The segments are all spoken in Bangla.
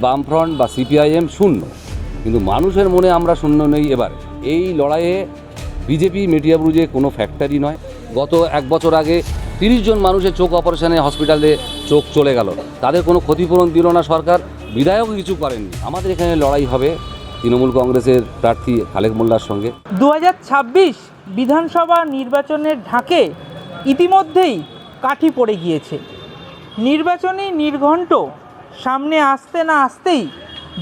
বামফ্রন্ট বা সিপিআইএম শূন্য, কিন্তু মানুষের মনে আমরা শূন্য নেই। এবার এই লড়াইয়ে বিজেপি মেটিয়াবুরুজে কোনো ফ্যাক্টরি নয়। গত এক বছর আগে 30 জন মানুষের চোখ অপারেশনে হসপিটালে চোখ চলে গেল, তাদের কোনো ক্ষতিপূরণ দিল না সরকার, বিধায়ক কিছু করেননি। আমাদের এখানে লড়াই হবে তৃণমূল কংগ্রেসের প্রার্থী খালেক মোল্লার সঙ্গে। 2026 বিধানসভা নির্বাচনের ঢাকে ইতিমধ্যেই কাঠি পড়ে গিয়েছে। নির্বাচনী নির্ঘণ্ট সামনে আসতে না আসতেই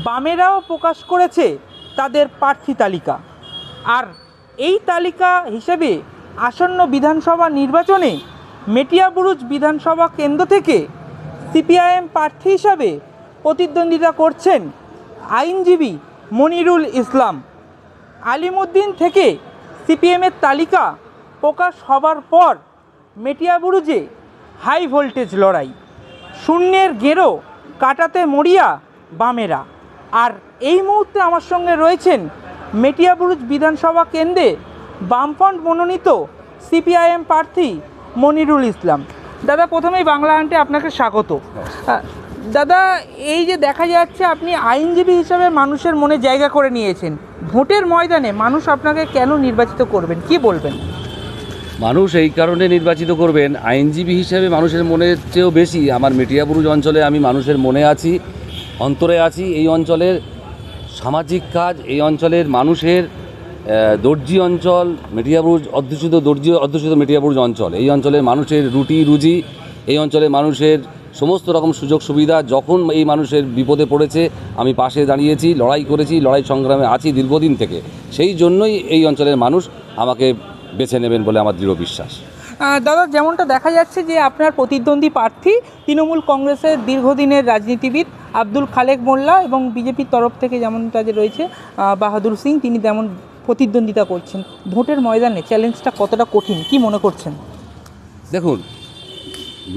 বামেরাও প্রকাশ করেছে তাদের প্রার্থী তালিকা। আর এই তালিকা হিসেবে আসন্ন বিধানসভা নির্বাচনে মেটিয়াবুরুজ বিধানসভা কেন্দ্র থেকে সিপিআইএম প্রার্থী হিসাবে প্রতিদ্বন্দ্বিতা করছেন আইনজীবী মনিরুল ইসলাম। আলিমুদ্দিন থেকে সিপিএমের তালিকা প্রকাশ হবার পর মেটিয়াবুরুজে হাই ভোল্টেজ লড়াই, শূন্যের গেরো কাটাতে মরিয়া বামেরা। আর এই মুহূর্তে আমার সঙ্গে রয়েছেন মেটিয়াবুরুজ বিধানসভা কেন্দ্রে বামফ্রন্ট মনোনীত সিপিআইএম প্রার্থী মনিরুল ইসলাম। দাদা, প্রথমেই বাংলা আন্টে আপনাকে স্বাগত। দাদা, এই যে দেখা যাচ্ছে আপনি আইনজীবী হিসাবে মানুষের মনে জায়গা করে নিয়েছেন, ভোটের ময়দানে মানুষ আপনাকে কেন নির্বাচিত করবেন, কি বলবেন? মানুষ এই কারণে নির্বাচিত করবেন, আইনজীবী হিসেবে মানুষের মনের চেয়েও বেশি আমার মেটিয়াবুরুজ অঞ্চলে আমি মানুষের মনে আছি, অন্তরে আছি। এই অঞ্চলের সামাজিক কাজ, এই অঞ্চলের মানুষের দর্জি অঞ্চল, মেটিয়াবুরুজ অধ্যুষিত মেটিয়াবুরুজ অঞ্চল, এই অঞ্চলের মানুষের রুটি রুজি, এই অঞ্চলের মানুষের সমস্ত রকম সুযোগ সুবিধা, যখন এই মানুষের বিপদে পড়েছে আমি পাশে দাঁড়িয়েছি, লড়াই করেছি, লড়াই সংগ্রামে আছি দীর্ঘদিন থেকে। সেই জন্যই এই অঞ্চলের মানুষ আমাকে বেছে নেবেন বলে আমার দৃঢ় বিশ্বাস। দাদা, যেমনটা দেখা যাচ্ছে যে আপনার প্রতিদ্বন্দ্বী প্রার্থী তৃণমূল কংগ্রেসের দীর্ঘদিনের রাজনীতিবিদ আব্দুল খালেক মোল্লা এবং বিজেপির তরফ থেকে যেমনটা যে রয়েছে বাহাদুর সিং, তিনি তেমন প্রতিদ্বন্দ্বিতা করছেন। ভোটের ময়দানে চ্যালেঞ্জটা কতটা কঠিন, কি মনে করছেন? দেখুন,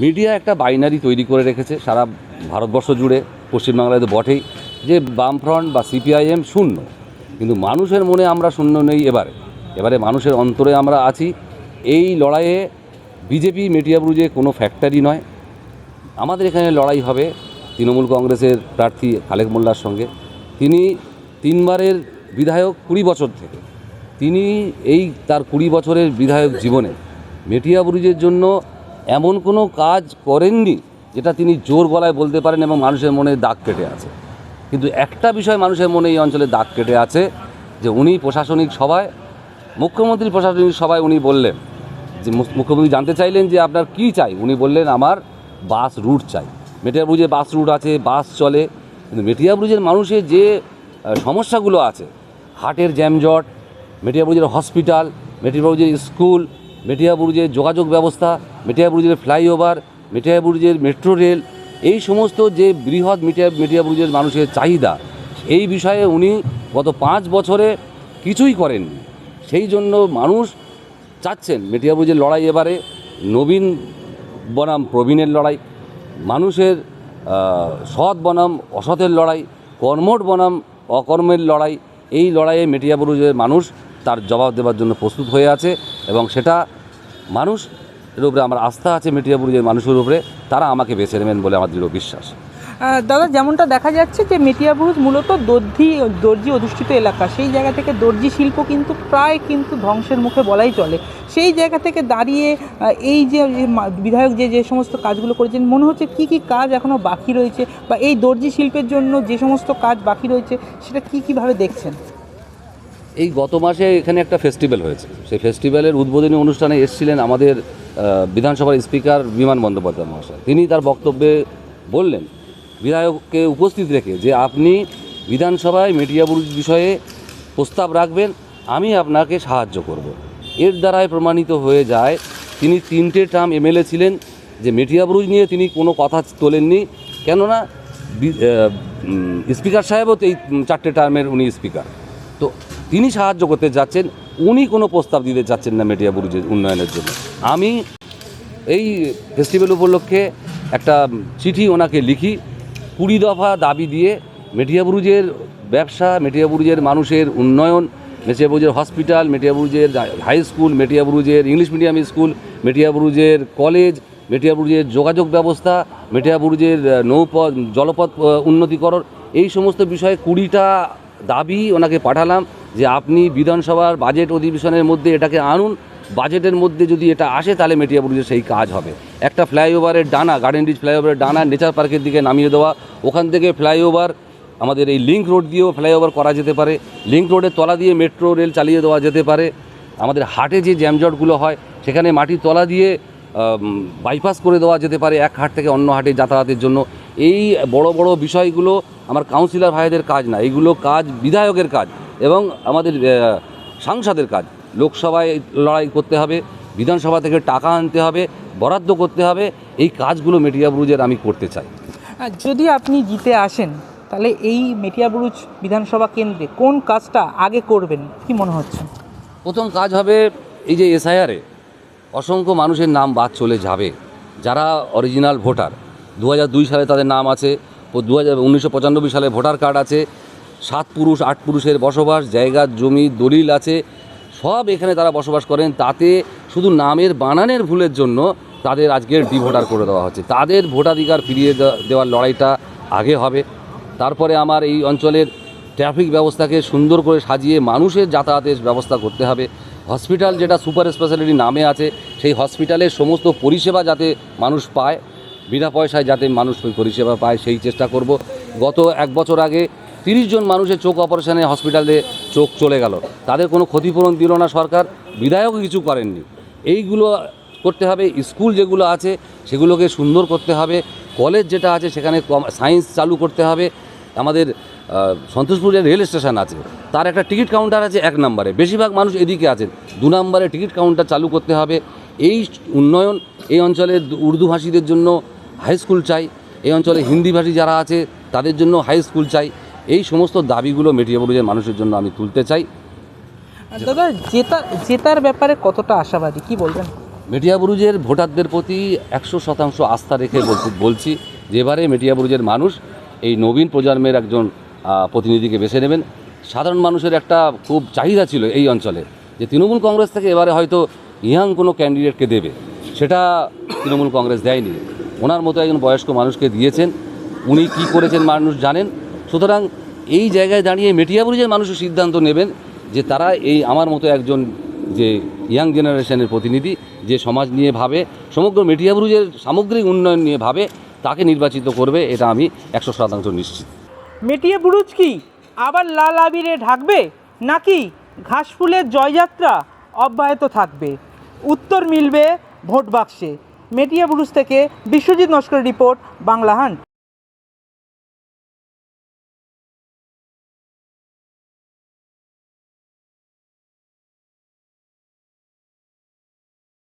মিডিয়া একটা বাইনারি তৈরি করে রেখেছে সারা ভারতবর্ষ জুড়ে, পশ্চিমবাংলায় তো বটেই, যে বামফ্রন্ট বা সিপিআইএম শূন্য, কিন্তু মানুষের মনে আমরা শূন্য নেই। এবারে মানুষের অন্তরে আমরা আছি। এই লড়াইয়ে বিজেপি মেটিয়াবুরুজে কোনো ফ্যাক্টরি নয়। আমাদের এখানে লড়াই হবে তৃণমূল কংগ্রেসের প্রার্থী খালেক মোল্লার সঙ্গে। তিনি 3 বারের বিধায়ক 20 বছর থেকে। তিনি এই তার 20 বছরের বিধায়ক জীবনে মেটিয়াবুরুজের জন্য এমন কোনো কাজ করেননি যেটা তিনি জোর গলায় বলতে পারেন এবং মানুষের মনে দাগ কেটে আছে। কিন্তু একটা বিষয় মানুষের মনে এই অঞ্চলে দাগ কেটে আছে, যে উনি প্রশাসনিক সভায়, মুখ্যমন্ত্রী প্রশাসনিক সভায় উনি বললেন যে, মুখ্যমন্ত্রী জানতে চাইলেন যে আপনার কী চাই, উনি বললেন আমার বাস রুট চাই। মেটিয়াবুরুজে বাস রুট আছে, বাস চলে, কিন্তু মেটিয়াবুরুজের মানুষের যে সমস্যাগুলো আছে, হাটের জ্যামজট, মেটিয়াবুরুজের হসপিটাল, মেটিয়াবুরুজের স্কুল, মেটিয়াবুরুজের যোগাযোগ ব্যবস্থা, মেটিয়াবুরুজের ফ্লাইওভার, মেটিয়াবুরুজের মেট্রো রেল, এই সমস্ত যে বৃহৎ মেটিয়াবুরুজের মানুষের চাহিদা, এই বিষয়ে উনি গত 5 বছরে কিছুই করেননি। সেই জন্য মানুষ চাচ্ছেন মেটিয়াবুরুজের লড়াই এবারে নবীন বনাম প্রবীণের লড়াই, মানুষের সৎ বনাম অসতের লড়াই, কর্মঠ বনাম অকর্মের লড়াই। এই লড়াইয়ে মেটিয়াবুরুজের মানুষ তার জবাব দেওয়ার জন্য প্রস্তুত হয়ে আছে এবং সেটা মানুষের উপরে আমার আস্থা আছে, মেটিয়াবুরুজের মানুষের উপরে, তারা আমাকে বেছে নেবেন বলে আমার দৃঢ় বিশ্বাস। দাদা, যেমনটা দেখা যাচ্ছে যে মেটিয়াবুরুজ মূলত দর্জি অধিষ্ঠিত এলাকা, সেই জায়গা থেকে দর্জি শিল্প কিন্তু প্রায় ধ্বংসের মুখে বলাই চলে। সেই জায়গা থেকে দাঁড়িয়ে এই যে বিধায়ক যে সমস্ত কাজগুলো করেছেন, মনে হচ্ছে কি কাজ এখনও বাকি রয়েছে, বা এই দর্জি শিল্পের জন্য যে সমস্ত কাজ বাকি রয়েছে সেটা কীভাবে দেখছেন? এই গত মাসে এখানে একটা ফেস্টিভ্যাল হয়েছে, সেই ফেস্টিভ্যালের উদ্বোধনী অনুষ্ঠানে এসেছিলেন আমাদের বিধানসভার স্পিকার বিমান বন্দ্যোপাধ্যায় মহাশয়। তিনি তার বক্তব্যে বললেন, বিধায়ককে উপস্থিত রেখে, যে আপনি বিধানসভায় মেটিয়াবুরুজ বিষয়ে প্রস্তাব রাখবেন, আমি আপনাকে সাহায্য করব। এর দ্বারাই প্রমাণিত হয়ে যায় তিনি 3টে টার্ম এমএলএ ছিলেন, যে মেটিয়াবুরুজ নিয়ে তিনি কোনো কথা তোলেননি। কেননা স্পিকার সাহেবও এই 4টে টার্মের উনি স্পিকার, তো তিনি সাহায্য করতে যাচ্ছেন, উনি কোনো প্রস্তাব দিতে চাচ্ছেন না মেটিয়াবুরুজের উন্নয়নের জন্য। আমি এই ফেস্টিভ্যাল উপলক্ষে একটা চিঠি ওনাকে লিখি, 20 দফা দাবি দিয়ে মেটিয়াবুরুজের ব্যবসা, মেটিয়াবুরুজের মানুষের উন্নয়ন, মেটিয়াবুরুজের হসপিটাল, মেটিয়াবুরুজের হাই স্কুল, মেটিয়াবুরুজের ইংলিশ মিডিয়াম স্কুল, মেটিয়াবুরুজের কলেজ, মেটিয়াবুরুজের যোগাযোগ ব্যবস্থা, মেটিয়াবুরুজের নৌপথ জলপথ উন্নতিকরণ, এই সমস্ত বিষয়ে 20টা দাবি ওনাকে পাঠালাম যে আপনি বিধানসভার বাজেট অধিবেশনের মধ্যে এটাকে আনুন, বাজেটের মধ্যে যদি এটা আসে তাহলে মেটিয়াবুরুজে সেই কাজ হবে। একটা ফ্লাইওভারের ডানা, গার্ডেন রিচ ফ্লাইওভারের ডানা নেচার পার্কের দিকে নামিয়ে দেওয়া, ওখান থেকে ফ্লাইওভার আমাদের এই লিঙ্ক রোড দিয়েও ফ্লাইওভার করা যেতে পারে, লিঙ্ক রোডের তলা দিয়ে মেট্রো রেল চালিয়ে দেওয়া যেতে পারে। আমাদের হাটে যে জ্যামজটগুলো হয় সেখানে মাটির তলা দিয়ে বাইপাস করে দেওয়া যেতে পারে এক হাট থেকে অন্য হাটে যাতায়াতের জন্য। এই বড় বড় বিষয়গুলো আমার কাউন্সিলর ভাইদের কাজ না, এইগুলো কাজ বিধায়কের কাজ এবং আমাদের সাংসদের কাজ। লোকসভায় লড়াই করতে হবে, বিধানসভা থেকে টাকা আনতে হবে, বরাদ্দ করতে হবে। এই কাজগুলো মেটিয়াবুরুজের আমি করতে চাই। যদি আপনি জিতে আসেন তাহলে এই মেটিয়াবুরুজ বিধানসভা কেন্দ্রে কোন কাজটা আগে করবেন কি মনে হচ্ছে? প্রথম কাজ হবে এই যে এসআইআরে অসংখ্য মানুষের নাম বাদ চলে যাবে, যারা অরিজিনাল ভোটার। 2002 সালে তাদের নাম আছে, 1995 সালে ভোটার কার্ড আছে, 7 পুরুষ 8 পুরুষের বসবাস, জায়গা জমি দলিল আছে, সব এখানে তারা বসবাস করেন। তাতে শুধু নামের বানানের ভুলের জন্য তাদের আজকের ডিভোটার করে দেওয়া হচ্ছে। তাদের ভোটাধিকার ফিরিয়ে দেওয়ার লড়াইটা আগে হবে। তারপরে আমার এই অঞ্চলের ট্রাফিক ব্যবস্থাকে সুন্দর করে সাজিয়ে মানুষের যাতায়াতের ব্যবস্থা করতে হবে। হসপিটাল যেটা সুপার স্পেশালিটি নামে আছে, সেই হসপিটালের সমস্ত পরিষেবা যাতে মানুষ পায়, বিনা পয়সায় যাতে মানুষ ওই পরিষেবা পায় সেই চেষ্টা করব। গত 1 বছর আগে 30 জন মানুষের চোখ অপারেশনে হসপিটালে চোখ চলে গেল, তাদের কোনো ক্ষতিপূরণ দিল না সরকার, বিধায়কও কিছু করেননি। এইগুলো করতে হবে। স্কুল যেগুলো আছে সেগুলোকে সুন্দর করতে হবে। কলেজ যেটা আছে সেখানে সায়েন্স চালু করতে হবে। আমাদের সন্তোষপুরে রেল স্টেশন আছে, তার একটা টিকিট কাউন্টার আছে 1 নম্বরে, বেশিরভাগ মানুষ এদিকে আছেন, 2 নম্বরে টিকিট কাউন্টার চালু করতে হবে। এই উন্নয়ন, এই অঞ্চলের উর্দুভাষীদের জন্য হাই স্কুল চাই, এই অঞ্চলে হিন্দিভাষী যারা আছে তাদের জন্য হাই স্কুল চাই। এই সমস্ত দাবিগুলো মেটিয়াবুরুজের মানুষের জন্য আমি তুলতে চাই। দাদা জেতার ব্যাপারে কতটা আশাবাদী কি বলবেন? মেটিয়াবুরুজের ভোটারদের প্রতি 100% আস্থা রেখে বলছি যে এবারে মেটিয়াবুরুজের মানুষ এই নবীন প্রজন্মের একজন প্রতিনিধিকে বেছে নেবেন। সাধারণ মানুষের একটা খুব চাহিদা ছিল এই অঞ্চলে যে তৃণমূল কংগ্রেস থেকে এবারে হয়তো ইয়াং কোনো ক্যান্ডিডেটকে দেবে, সেটা তৃণমূল কংগ্রেস দেয়নি। ওনার মতো একজন বয়স্ক মানুষকে দিয়েছেন, উনি কি করেছেন মানুষ জানেন। সুতরাং এই জায়গায় দাঁড়িয়ে মেটিয়াবুরুজের মানুষের সিদ্ধান্ত নেবেন যে তারা এই আমার মতো একজন যে ইয়াং জেনারেশনের প্রতিনিধি, যে সমাজ নিয়ে ভাবে, সমগ্র মেটিয়াবুরুজের সামগ্রিক উন্নয়ন নিয়ে ভাবে, তাকে নির্বাচিত করবে, এটা আমি 100% নিশ্চিত। মেটিয়াবুরুজ কি আবার লাল আবিরে ঢাকবে নাকি ঘাসফুলের জয়যাত্রা অব্যাহত থাকবে? উত্তর মিলবে ভোট বাক্সে। মেটিয়াবুরুজ থেকে বিশ্বজিৎ নস্করের রিপোর্ট, বাংলা হান্ট।